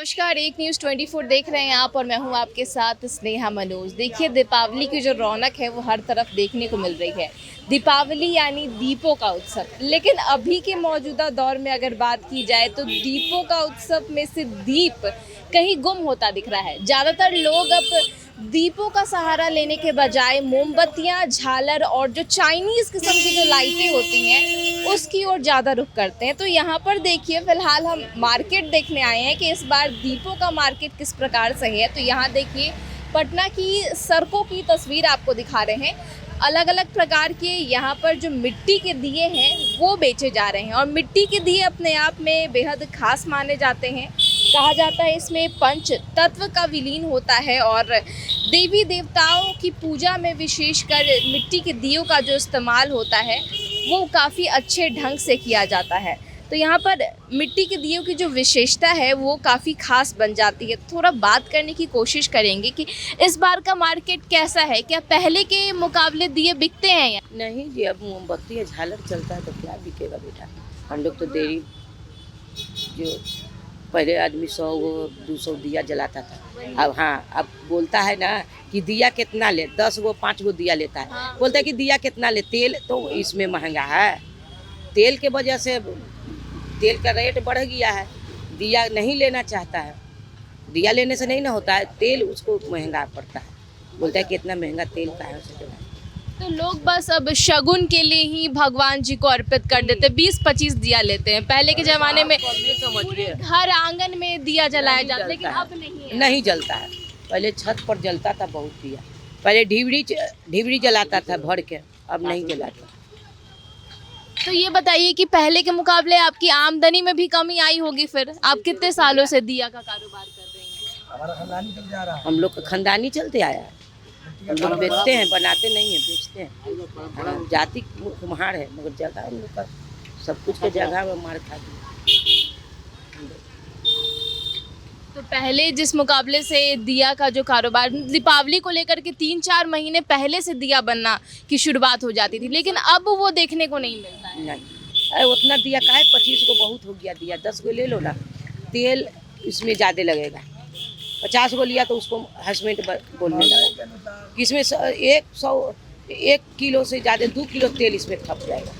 नमस्कार, एक न्यूज़ 24 देख रहे हैं आप और मैं हूं आपके साथ स्नेहा मनोज। देखिए, दीपावली की जो रौनक है वो हर तरफ देखने को मिल रही है। दीपावली यानी दीपों का उत्सव, लेकिन अभी के मौजूदा दौर में अगर बात की जाए तो दीपों का उत्सव में से दीप कहीं गुम होता दिख रहा है। ज़्यादातर लोग अब दीपों का सहारा लेने के बजाय मोमबत्तियां, झालर और जो चाइनीज़ किस्म की जो लाइटें होती हैं उसकी ओर ज़्यादा रुख करते हैं। तो यहाँ पर देखिए, फ़िलहाल हम मार्केट देखने आए हैं कि इस बार दीपों का मार्केट किस प्रकार से है। तो यहाँ देखिए, पटना की सड़कों की तस्वीर आपको दिखा रहे हैं। अलग अलग प्रकार के यहाँ पर जो मिट्टी के दिए हैं वो बेचे जा रहे हैं और मिट्टी के दिए अपने आप में बेहद खास माने जाते हैं। कहा जाता है इसमें पंच तत्व का विलीन होता है और देवी देवताओं की पूजा में विशेषकर मिट्टी के दियों का जो इस्तेमाल होता है वो काफ़ी अच्छे ढंग से किया जाता है। तो यहाँ पर मिट्टी के दियों की जो विशेषता है वो काफ़ी खास बन जाती है। थोड़ा बात करने की कोशिश करेंगे कि इस बार का मार्केट कैसा है, क्या पहले के मुकाबले दिए बिकते हैं या नहीं जी। अब मोमबत्ती या झालर चलता है तो क्या बिकेगा बेटा। हम लोग तो देरी जो पहले आदमी 100 गो 200 दिया जलाता था। अब हाँ, अब बोलता है ना कि दिया कितना ले, 10 गो 5 गो दिया लेता है। हाँ। बोलता है कि दिया कितना ले। तेल तो इसमें महंगा है, तेल के वजह से तेल का रेट बढ़ गया है। दिया नहीं लेना चाहता है, दिया लेने से नहीं ना होता है, तेल उसको महंगा पड़ता है। बोलता है कि इतना महंगा तेल का है उसे। तो लोग बस अब शगुन के लिए ही भगवान जी को अर्पित कर देते, 20-25 दिया लेते हैं। पहले के ज़माने में पूरे घर आंगन में दिया जलाया जाता, लेकिन अब नहीं है। नहीं जलता है। पहले छत पर जलता था बहुत दिया। पहले ढिबरी जलाता था भर के, अब नहीं जलाता। तो ये बताइए कि पहले के मुकाबले आपकी आमदनी में भी कमी आई होगी। फिर आप कितने सालों से दिया का कारोबार कर रहे हैं? हमारा खानदानी चल जा रहा है। हम लोग का खानदानी चलते आया है। हम लोग बेचते हैं, बनाते नहीं हैं, बेचते हैं। हाँ, जाति कुम्हार है मगर जगह हम लोग का सब कुछ के जगह में मार खा दी। तो पहले जिस मुकाबले से दिया का जो कारोबार दीपावली को लेकर के 3-4 महीने पहले से दिया बनना की शुरुआत हो जाती थी, लेकिन अब वो देखने को नहीं मिलता है। नहीं, अरे उतना दिया काहे, 25 को बहुत हो गया दिया। 10 को ले लो ना, तेल इसमें ज़्यादा लगेगा। 50 को लिया तो उसको हस्बैंड बोलने लगा कि इसमें 1 किलो से ज़्यादा 2 किलो तेल इसमें खप जाएगा।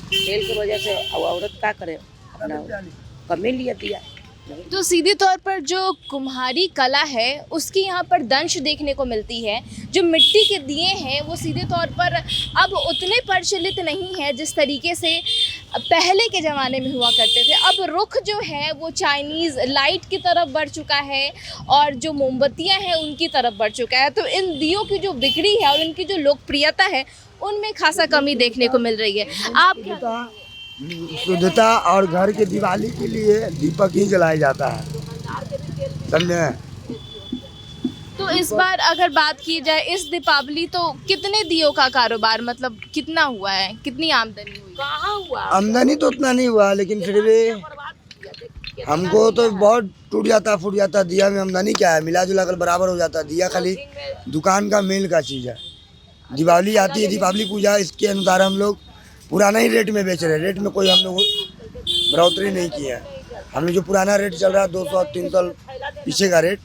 तेल की वजह से औरत क्या करे, अपना कमे लिया दिया। तो सीधे तौर पर जो कुम्हारी कला है उसकी यहाँ पर दंश देखने को मिलती है। जो मिट्टी के दिए हैं वो सीधे तौर पर अब उतने प्रचलित नहीं है जिस तरीके से पहले के ज़माने में हुआ करते थे। अब रुख जो है वो चाइनीज़ लाइट की तरफ बढ़ चुका है और जो मोमबत्तियाँ हैं उनकी तरफ बढ़ चुका है। तो इन दियों की जो बिक्री है और इनकी जो लोकप्रियता है उनमें खासा कमी देखने को मिल रही है। आप शुद्धता और घर के दिवाली के लिए दीपक ही जलाया जाता है, समझे। तो इस बार अगर बात की जाए इस दीपावली तो कितने दियों का कारोबार, मतलब कितना हुआ है, कितनी आमदनी हुई? कहाँ हुआ आमदनी तो उतना नहीं हुआ, लेकिन फिर भी हमको तो बहुत टूट जाता फूट जाता। दिया में आमदनी क्या है, मिला जुला कर बराबर हो जाता। दिया खाली दुकान का मेल का चीज़ है। दिवाली आती है, दीपावली पूजा, इसके अनुसार हम लोग पुराना ही रेट में बेच रहे हैं। रेट में कोई हम लोग बढ़ोतरी नहीं की है। हम लोग जो पुराना रेट चल रहा है 200-300 पीछे का रेट,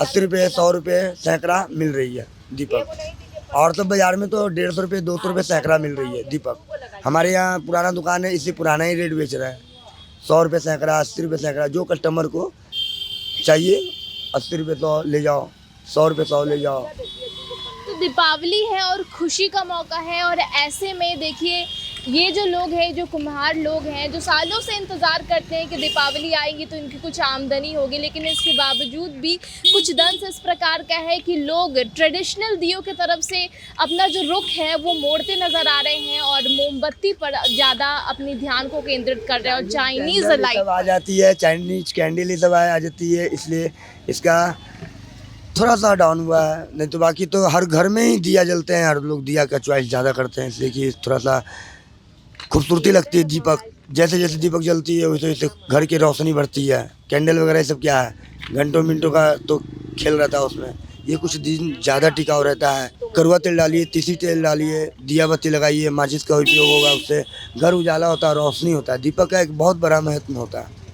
80 रुपये 100 रुपये सैकड़ा मिल रही है दीपक। और तो बाजार में तो 150 रुपये 200 रुपये सैकड़ा मिल रही है दीपक। हमारे यहाँ पुराना दुकान है, इसी पुराना ही रेट बेच रहा है। 100 रुपये सैकड़ा, 80 रुपये सैकड़ा। जो कस्टमर को चाहिए 80 रुपये 100 ले जाओ, 100 रुपये 100 ले जाओ। तो दीपावली है और खुशी का मौका है और ऐसे में देखिए ये जो लोग हैं, जो कुम्हार लोग हैं, जो सालों से इंतज़ार करते हैं कि दीपावली आएगी तो इनकी कुछ आमदनी होगी, लेकिन इसके बावजूद भी कुछ दंश इस प्रकार का है कि लोग ट्रेडिशनल दियों की तरफ से अपना जो रुख है वो मोड़ते नज़र आ रहे हैं और मोमबत्ती पर ज़्यादा अपनी ध्यान को केंद्रित कर रहे हैं और चाइनीज़ लाइट आ जाती है, चाइनीज कैंडल ही सब आ जाती है, इसलिए इसका थोड़ा सा डाउन हुआ है। नहीं तो बाकी तो हर घर में ही दिया जलते हैं, हर लोग दिया का चॉइस ज़्यादा करते हैं, इसलिए कि थोड़ा सा खूबसूरती लगती है। दीपक जैसे जैसे दीपक जलती है वैसे वैसे घर की रोशनी बढ़ती है। कैंडल वगैरह सब क्या है, घंटों मिनटों का तो खेल रहता है उसमें। ये कुछ दिन ज़्यादा टिकाऊ रहता है। कड़वा तेल डालिए, तीसी तेल डालिए, दिया बत्ती लगाइए, माचिस का उपयोग होगा, उससे घर उजाला होता है, रोशनी होता है। दीपक का एक बहुत बड़ा महत्व होता है।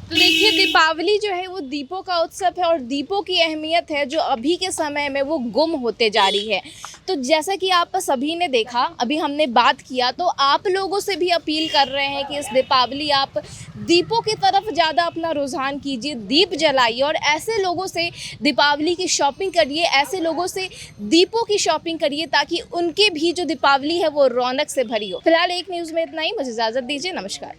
तो देखिए दीपावली जो है वो दीपों का उत्सव है और दीपों की अहमियत है जो अभी के समय में वो गुम होते जा रही है। तो जैसा कि आप सभी ने देखा, अभी हमने बात किया, तो आप लोगों से भी अपील कर रहे हैं कि इस दीपावली आप दीपों की तरफ ज़्यादा अपना रुझान कीजिए, दीप जलाइए और ऐसे लोगों से दीपावली की शॉपिंग करिए, ऐसे लोगों से दीपों की शॉपिंग करिए ताकि उनके भी जो दीपावली है वो रौनक से भरी हो। फिलहाल एक न्यूज़ में इतना ही, मुझे इजाज़त दीजिए, नमस्कार।